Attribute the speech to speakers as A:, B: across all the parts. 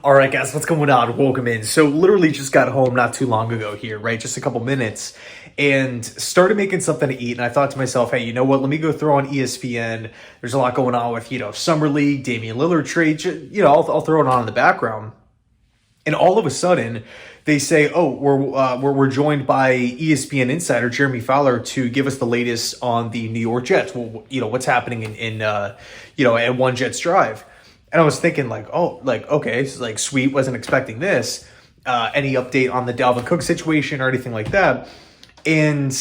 A: All right, guys, what's going on? Welcome in. So literally just got home not too long ago here, right? Just a couple minutes and started making something to eat. And I thought to myself, hey, you know what? Let me go throw on ESPN. There's a lot going on with, Summer League, Damian Lillard trade. I'll throw it on in the background. And all of a sudden, they say, "Oh, we're joined by ESPN insider Jeremy Fowler to give us the latest on the New York Jets. Well, what's happening at One Jets Drive." And I was thinking, okay, so sweet, wasn't expecting this. Any update on the Dalvin Cook situation or anything like that? And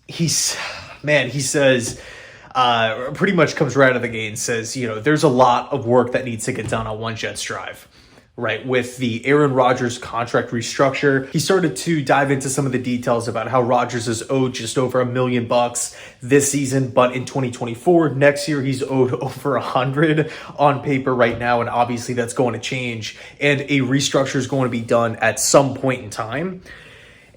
A: he says, pretty much comes right out of the gate and says, there's a lot of work that needs to get done on One Jets Drive. Right, with the Aaron Rodgers contract restructure, he started to dive into some of the details about how Rodgers is owed just over $1 million this season, but in 2024, next year, he's owed over 100 on paper right now, and obviously that's going to change, and a restructure is going to be done at some point in time,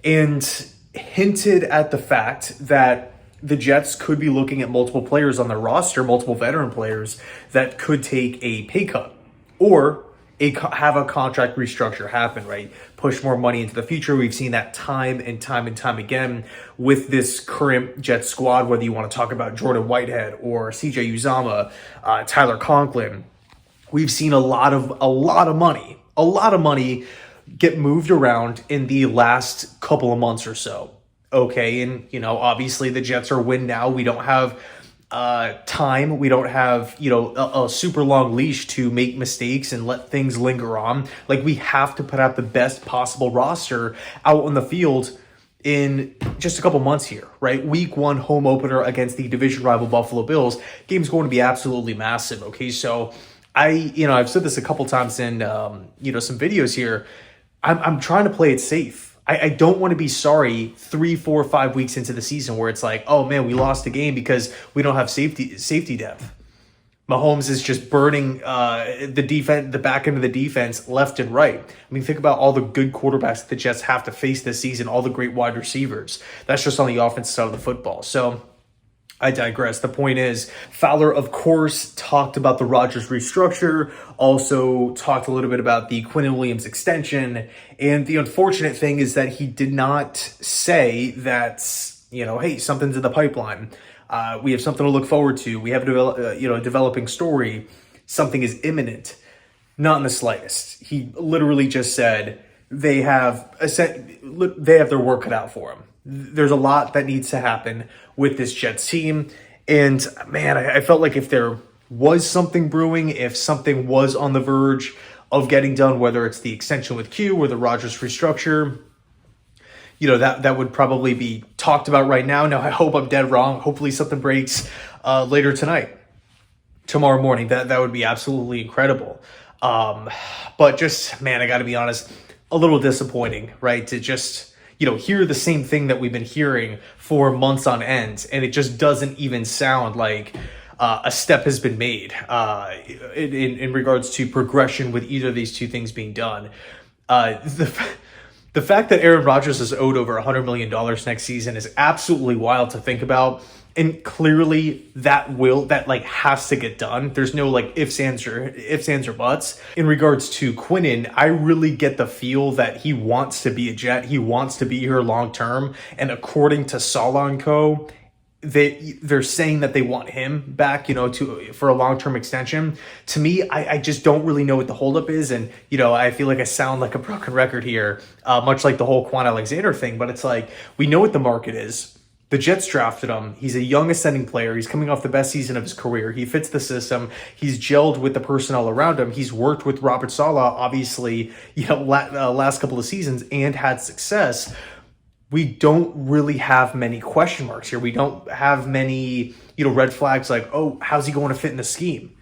A: and hinted at the fact that the Jets could be looking at multiple players on their roster, multiple veteran players that could take a pay cut, or have a contract restructure happen, right? Push more money into the future. We've seen that time and time again with this current Jets squad, whether you want to talk about Jordan Whitehead or CJ Uzama, Tyler Conklin. We've seen a lot of money get moved around in the last couple of months or so. Okay, and obviously the Jets are win now. We don't have time. We don't have, a super long leash to make mistakes and let things linger on. Like, we have to put out the best possible roster out on the field in just a couple months here, right? Week 1 home opener against the division rival Buffalo Bills. Game's going to be absolutely massive. Okay, so I've said this a couple times in, some videos here. I'm trying to play it safe. I don't want to be sorry 3, 4, 5 weeks into the season where it's like, oh man, we lost the game because we don't have safety depth. Mahomes is just burning the defense, the back end of the defense left and right. I mean, think about all the good quarterbacks that the Jets have to face this season, all the great wide receivers. That's just on the offensive side of the football. So I digress. The point is, Fowler, of course, talked about the Rodgers restructure, also talked a little bit about the Quinnen Williams extension, and the unfortunate thing is that he did not say that, hey, something's in the pipeline. We have something to look forward to. We have a developing story. Something is imminent. Not in the slightest. He literally just said they have their work cut out for them. There's a lot that needs to happen with this Jets team. And man, I felt like if there was something brewing, if something was on the verge of getting done, whether it's the extension with Q or the Rodgers restructure, that would probably be talked about right now. Now, I hope I'm dead wrong. Hopefully something breaks later tonight, tomorrow morning. That would be absolutely incredible. But just, man, I got to be honest, a little disappointing, right? To just hear the same thing that we've been hearing for months on end, and it just doesn't even sound like a step has been made in regards to progression with either of these two things being done. The fact that Aaron Rodgers is owed over $100 million next season is absolutely wild to think about. And clearly that has to get done. There's no ifs, ands, or buts. In regards to Quinnen, I really get the feel that he wants to be a Jet. He wants to be here long term. And according to Salah & Co., they're saying that they want him back, for a long-term extension. To me, I just don't really know what the holdup is. And, I feel like I sound like a broken record here, much like the whole Quan Alexander thing. But it's like, we know what the market is. The Jets drafted him. He's a young ascending player. He's coming off the best season of his career. He fits the system. He's gelled with the personnel around him. He's worked with Robert Saleh, obviously, last couple of seasons and had success. We don't really have many question marks here. We don't have many, red flags like, oh, how's he going to fit in the scheme?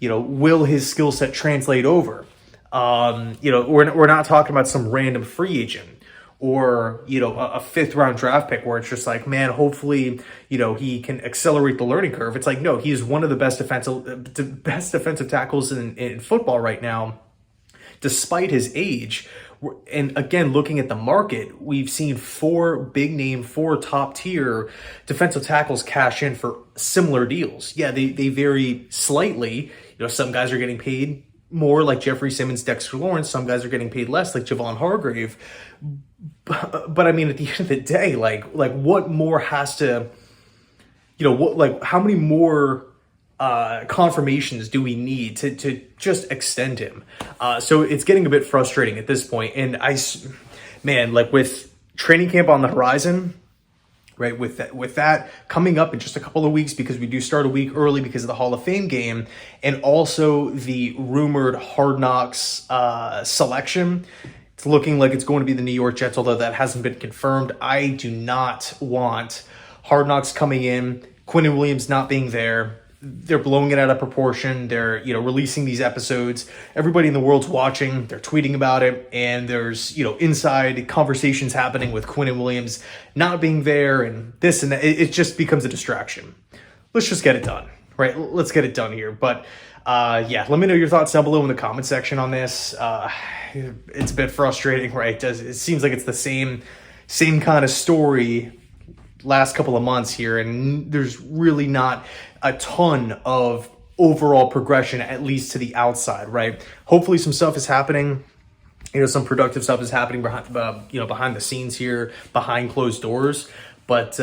A: Will his skill set translate over? We're not talking about some random free agent or, a 5th round draft pick where it's just like, man, hopefully, he can accelerate the learning curve. It's like, no, he is one of the best defensive tackles in football right now, despite his age. And again, looking at the market, we've seen 4 top tier defensive tackles cash in for similar deals. Yeah, they vary slightly. Some guys are getting paid more, like Jeffrey Simmons, Dexter Lawrence. Some guys are getting paid less, like Javon Hargrave. But I mean, at the end of the day, like what more has to, how many more confirmations do we need to just extend him? So it's getting a bit frustrating at this point. And like with training camp on the horizon, right, with that coming up in just a couple of weeks, because we do start a week early because of the Hall of Fame game, and also the rumored Hard Knocks selection. It's looking like it's going to be the New York Jets, although that hasn't been confirmed. I do not want Hard Knocks coming in, Quinnen Williams not being there. They're blowing it out of proportion. They're, releasing these episodes. Everybody in the world's watching. They're tweeting about it. And there's, inside conversations happening with Quinnen Williams not being there and this and that. It just becomes a distraction. Let's just get it done, right? Let's get it done here. But let me know your thoughts down below in the comment section on this. It's a bit frustrating, right? It seems like it's the same kind of story last couple of months here, and there's really not a ton of overall progression, at least to the outside, right? Hopefully some stuff is happening, some productive stuff is happening behind the scenes here, behind closed doors. But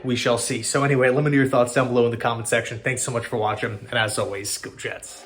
A: we shall see. So anyway, let me know your thoughts down below in the comment section. Thanks so much for watching, and as always, go Jets.